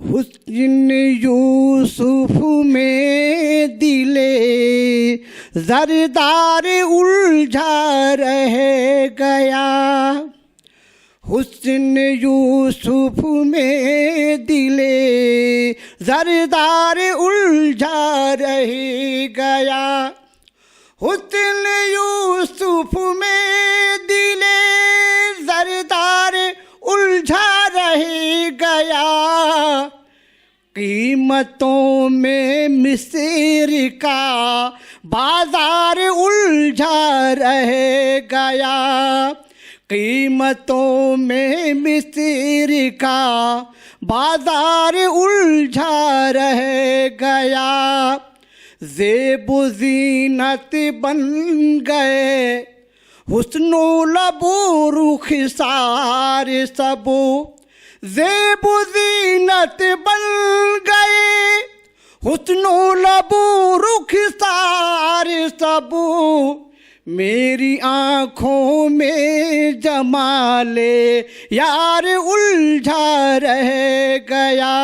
हुस्न यूसुफ में दिले जरदार उलझा रह गया। हुस्न यूसुफ में दिले जरदार उलझा रह गया। हुस्न यूसुफ में दिले जरदार उलझा रह गया। कीमतों में मिस्र का बाजार उलझा रह गया। कीमतों में मिस्र का बाजार उलझा रह गया। ज़ेबो ज़ीनत बन गए हुस्नो लबो रुखसार सबो। ज़ेबो ज़ीनत बन गए हुस्नो लबो रुखसार सबो। मेरी आँखों में जमाले यार उलझा रह गया।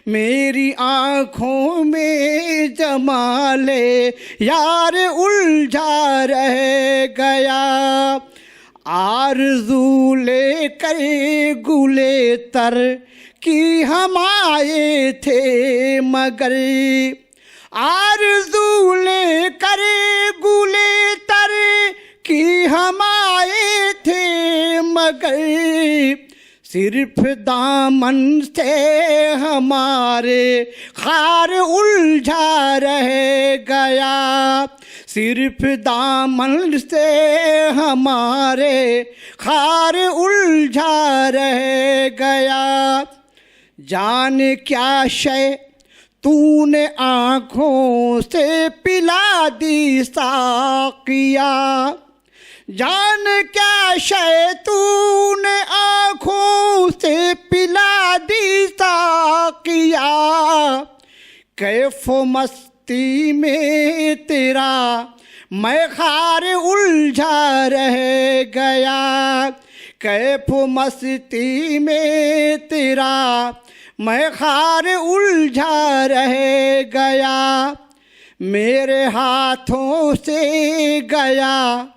मेरी आँखों में जमाले यार उलझा रह गया। आरज़ू लेकर गुले तर की हम आए थे मगर। आरज़ू लेकर गुले तर की हम आए थे मगर। सिर्फ दामन से हमारे खार उलझा रह गया। सिर्फ दामन से हमारे खार उलझा रह गया। जान क्या शय तूने आँखों से पिला दी साकिया। जान क्या शय तूने आँखों से पिला दी साकिया। कैफो मस्ती में तेरा मैं खार उलझा रह गया। कैफो मस्ती में तेरा मैं खार उलझा रह गया। मेरे हाथों से गया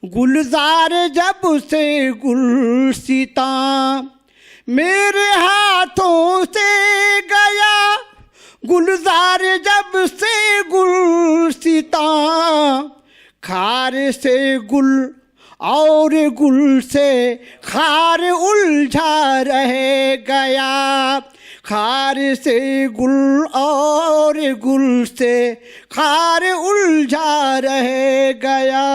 गुलजार जब से गुलसिता। मेरे हाथों से गया गुलजार जब से गुलसिता। खार से गुल और गुल से खार उलझा रह गया। खार से गुल और गुल से खार उलझा रह गया।